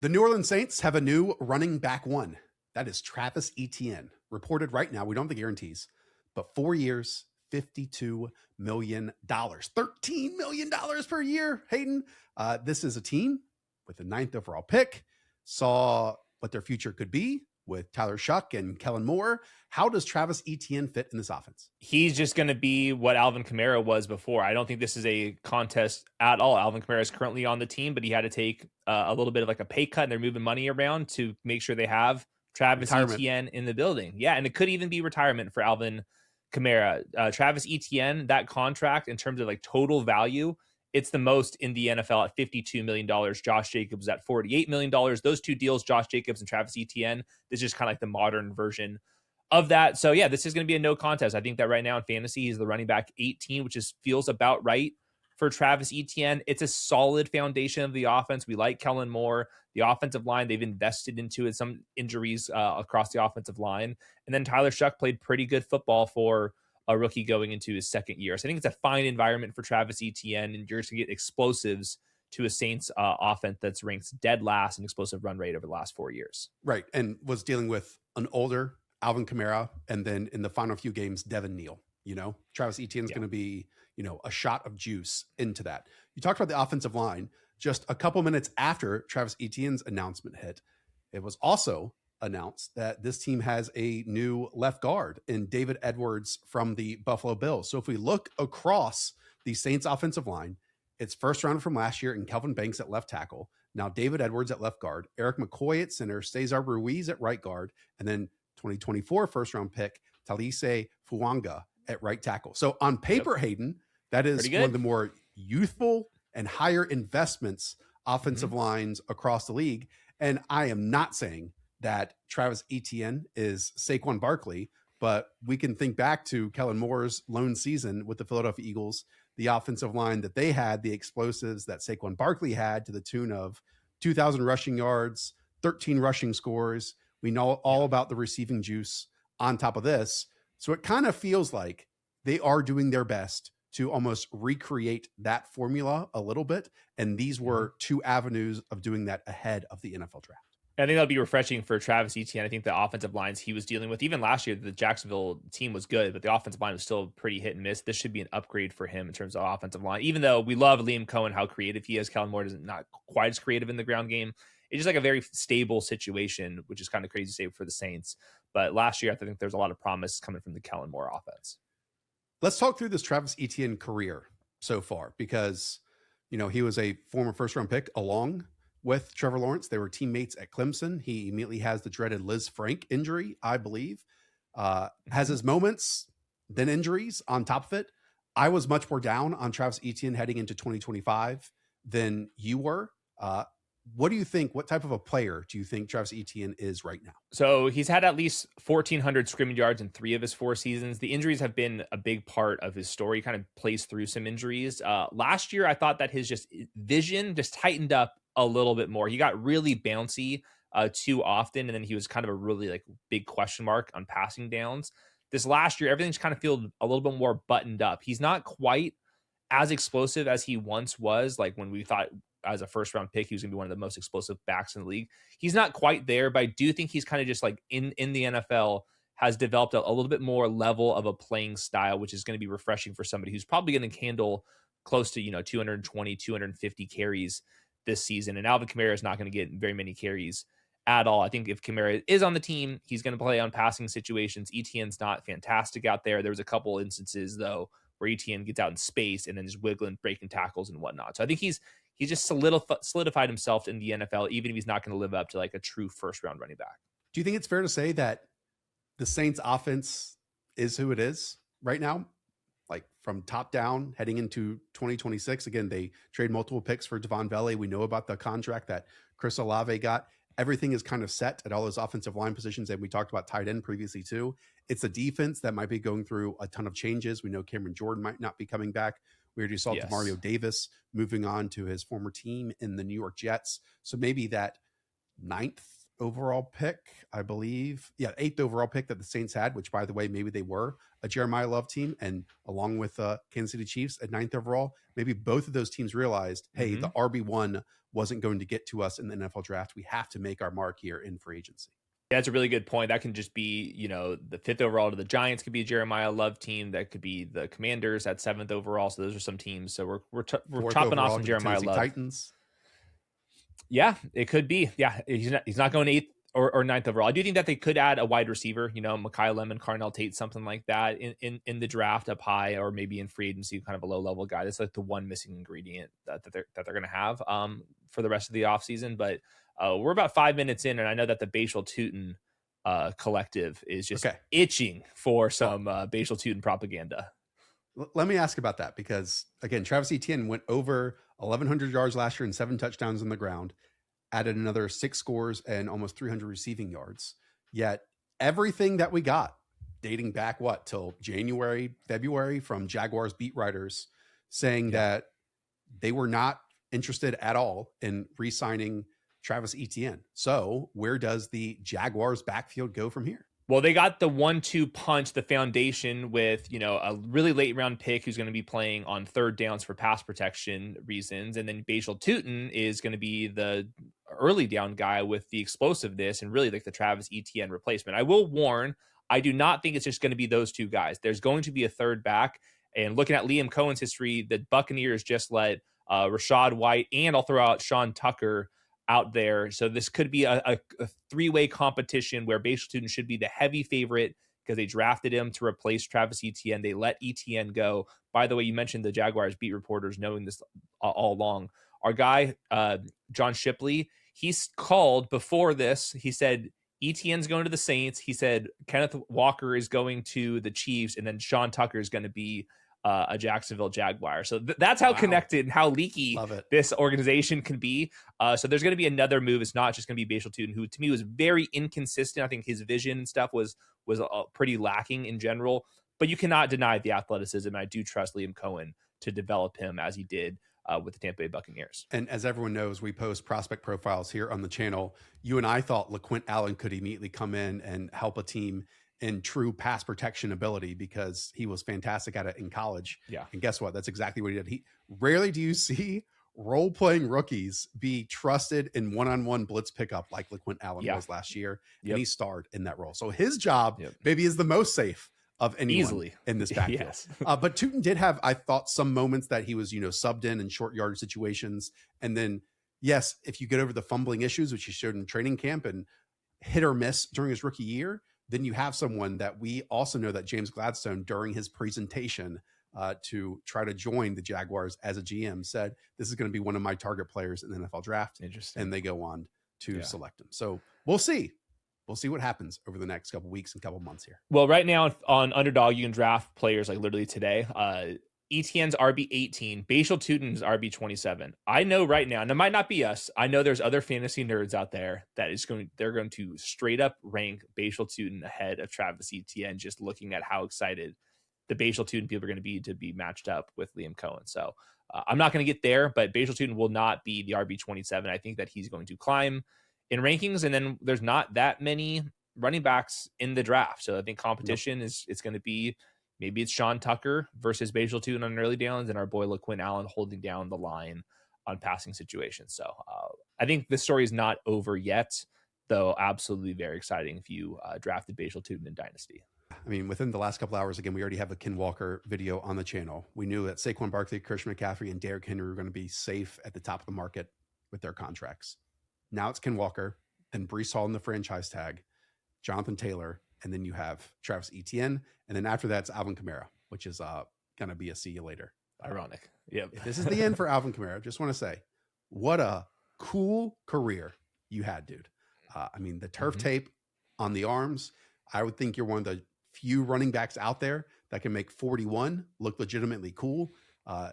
The New Orleans Saints have a new running back one. That is Travis Etienne. Reported right now, we don't have the guarantees, but 4 years, $52 million. $13 million per year, Hayden. This is a team with the 9th overall pick. Saw what their future could be with Tyler Shuck and Kellen Moore. How does Travis Etienne fit in this offense? He's just going to be what Alvin Kamara was before. I don't think this is a contest at all. Alvin Kamara is currently on the team, but he had to take a little bit of like a pay cut, and they're moving money around to make sure they have Travis Etienne in the building. Yeah, and it could even be retirement for Alvin Kamara. Travis Etienne, that contract in terms of like total value, it's the most in the NFL at $52 million. Josh Jacobs at $48 million. Those two deals, Josh Jacobs and Travis Etienne, this is just kind of like the modern version of that. So yeah, this is going to be a no contest. I think that right now in fantasy, he's the running back 18, which is feels about right for Travis Etienne. It's a solid foundation of the offense. We like Kellen Moore. The offensive line, they've invested into it, some injuries across the offensive line. And then Tyler Shuck played pretty good football for a rookie going into his second year. So I think it's a fine environment for Travis Etienne, and you're just going to get explosives to a Saints offense that's ranked dead last in explosive run rate over the last 4 years. Right, and was dealing with an older Alvin Kamara, and then in the final few games, Devin Neal. Travis Etienne's going to be, a shot of juice into that. You talked about the offensive line. Just a couple minutes after Travis Etienne's announcement hit, it was also announced that this team has a new left guard in David Edwards from the Buffalo Bills. So if we look across the Saints offensive line, it's first rounder from last year and Kelvin Banks at left tackle. Now David Edwards at left guard, Eric McCoy at center, Cesar Ruiz at right guard, and then 2024 first round pick, Talise Fuanga at right tackle. So on paper, Hayden, that is one of the more youthful and higher investments offensive lines across the league. And I am not saying that Travis Etienne is Saquon Barkley, but we can think back to Kellen Moore's lone season with the Philadelphia Eagles, the offensive line that they had, the explosives that Saquon Barkley had to the tune of 2,000 rushing yards, 13 rushing scores. We know all about the receiving juice on top of this. So it kind of feels like they are doing their best to almost recreate that formula a little bit. And these were two avenues of doing that ahead of the NFL draft. I think that'll be refreshing for Travis Etienne. I think the offensive lines he was dealing with, even last year, the Jacksonville team was good, but the offensive line was still pretty hit and miss. This should be an upgrade for him in terms of offensive line. Even though we love Liam Cohen, how creative he is, Kellen Moore is not quite as creative in the ground game. It's just like a very stable situation, which is kind of crazy to say for the Saints. But last year, I think there's a lot of promise coming from the Kellen Moore offense. Let's talk through this Travis Etienne career so far, because, he was a former first-round pick along with Trevor Lawrence. They were teammates at Clemson. He immediately has the dreaded Liz Frank injury, I believe. Has his moments, then injuries on top of it. I was much more down on Travis Etienne heading into 2025 than you were. What do you think? What type of a player do you think Travis Etienne is right now? So he's had at least 1,400 scrimmage yards in 3 of his 4 seasons. The injuries have been a big part of his story. He kind of plays through some injuries. Last year, I thought that his vision just tightened up a little bit more. He got really bouncy too often, and then he was kind of a really big question mark on passing downs. This last year, everything's kind of felt a little bit more buttoned up. He's not quite as explosive as he once was, like when we thought as a first round pick, he was going to be one of the most explosive backs in the league. He's not quite there, but I do think he's kind of just like in the NFL has developed a little bit more level of a playing style, which is going to be refreshing for somebody who's probably going to handle close to, 220, 250 carries this season. And Alvin Kamara is not going to get very many carries at all. I think if Kamara is on the team, he's going to play on passing situations. Etienne's not fantastic out there. There was a couple instances though where Etienne gets out in space and then just wiggling, breaking tackles and whatnot. So I think he's just solidified himself in the NFL, even if he's not going to live up to like a true first round running back. Do you think it's fair to say that the Saints offense is who it is right now? Like from top down heading into 2026. Again, they trade multiple picks for Devon Vele. We know about the contract that Chris Olave got. Everything is kind of set at all those offensive line positions. And we talked about tight end previously too. It's a defense that might be going through a ton of changes. We know Cameron Jordan might not be coming back. We already saw Mario Davis moving on to his former team in the New York Jets. So maybe that 9th overall pick, I believe. Yeah, 8th overall pick that the Saints had, which, by the way, maybe they were a Jeremiah Love team. And along with Kansas City Chiefs at 9th overall, maybe both of those teams realized, hey, the RB1 wasn't going to get to us in the NFL draft. We have to make our mark here in free agency. Yeah, that's a really good point. That can just be, the 5th overall to the Giants could be a Jeremiah Love team. That could be the Commanders at 7th overall. So those are some teams. So we're chopping off some Jeremiah Love. Titans. Yeah, it could be. Yeah, he's not going 8th or 9th overall. I do think that they could add a wide receiver, Mekhi Lemon, Carnell Tate, something like that in the draft up high, or maybe in free agency, kind of a low level guy. That's like the one missing ingredient that they're going to have for the rest of the offseason. But we're about 5 minutes in, and I know that the Bashal Tutin collective is just itching for some Bashal Tutin propaganda. Let me ask about that, because again, Travis Etienne went over 1,100 yards last year and 7 touchdowns on the ground, added another 6 scores and almost 300 receiving yards. Yet everything that we got dating back till January, February from Jaguars beat writers saying that they were not interested at all in re-signing Travis Etienne. So where does the Jaguars backfield go from here? Well, they got the 1-2 punch, the foundation with, a really late round pick who's going to be playing on 3rd downs for pass protection reasons. And then Bashal Tutin is going to be the early down guy with the explosiveness and really like the Travis Etienne replacement. I will warn, I do not think it's just going to be those 2 guys. There's going to be a 3rd back. And looking at Liam Cohen's history, the Buccaneers just let Rachaad White, and I'll throw out Sean Tucker out there. So this could be a 3-way competition where Bashal Tutin should be the heavy favorite because they drafted him to replace Travis Etienne. They let Etienne go. By the way, you mentioned the Jaguars beat reporters knowing this all along. Our guy, John Shipley, he's called before this. He said Etienne's going to the Saints. He said Kenneth Walker is going to the Chiefs, and then Sean Tucker is going to be a Jacksonville Jaguar. So that's how connected and how leaky this organization can be. So there's going to be another move. It's not just going to be Bashal Tutin, who to me was very inconsistent. I think his vision and stuff was pretty lacking in general, but you cannot deny the athleticism. I do trust Liam Cohen to develop him as he did with the Tampa Bay Buccaneers. And as everyone knows, we post prospect profiles here on the channel. You and I thought LaQuint Allen could immediately come in and help a team in true pass protection ability because he was fantastic at it in college. Yeah. And guess what? That's exactly what he did. Rarely do you see role-playing rookies be trusted in one-on-one blitz pickup like LaQuint Allen was last year. And he starred in that role. So his job maybe is the most safe of anyone easily in this backfield. Yes. But Tutin did have, I thought, some moments that he was, subbed in short yardage situations. And then, yes, if you get over the fumbling issues, which he showed in training camp and hit or miss during his rookie year, then you have someone that we also know that James Gladstone, during his presentation to try to join the Jaguars as a GM, said, this is going to be one of my target players in the NFL draft. Interesting. And they go on to select him. So we'll see. We'll see what happens over the next couple weeks and couple months here. Well, right now on Underdog, you can draft players like literally today. Etienne's RB18, Bashal Tutin's RB27. I know right now, and it might not be us, I know there's other fantasy nerds out there that they're going to straight up rank Bashal Tutin ahead of Travis Etienne, just looking at how excited the Bashal Tutin people are going to be matched up with Liam Cohen. So I'm not going to get there, but Bashal Tutin will not be the RB27. I think that he's going to climb in rankings, and then there's not that many running backs in the draft. So I think competition it's going to be, maybe it's Sean Tucker versus Bashal Tutin on early downs and our boy LaQuint Allen holding down the line on passing situations. So I think the story is not over yet, though absolutely very exciting if you drafted Bashal Tutin in Dynasty. I mean, within the last couple hours, again, we already have a Ken Walker video on the channel. We knew that Saquon Barkley, Christian McCaffrey, and Derrick Henry were going to be safe at the top of the market with their contracts. Now it's Ken Walker, then Breece Hall in the franchise tag, Jonathan Taylor, and then you have Travis Etienne. And then after that, it's Alvin Kamara, which is going to be a see you later. Ironic. Yep. If this is the end for Alvin Kamara, just want to say, what a cool career you had, dude. I mean, the turf tape on the arms, I would think you're one of the few running backs out there that can make 41 look legitimately cool. A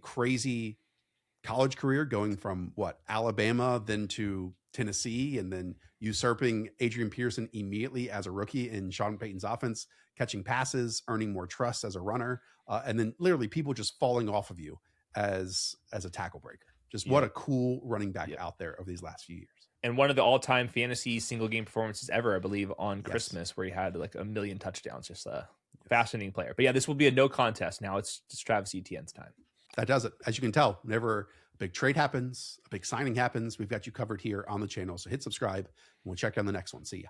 crazy college career going from Alabama, then to Tennessee, and then usurping Adrian Peterson immediately as a rookie in Sean Payton's offense, catching passes, earning more trust as a runner, and then literally people just falling off of you as a tackle breaker. Just what a cool running back out there over these last few years. And one of the all-time fantasy single game performances ever, I believe, on Christmas, where he had like 1 million touchdowns. Just a fascinating player. But yeah, this will be a no contest. Now it's Travis Etienne's time. That does it. As you can tell, whenever a big trade happens, a big signing happens, we've got you covered here on the channel. So hit subscribe and we'll check you on the next one. See ya.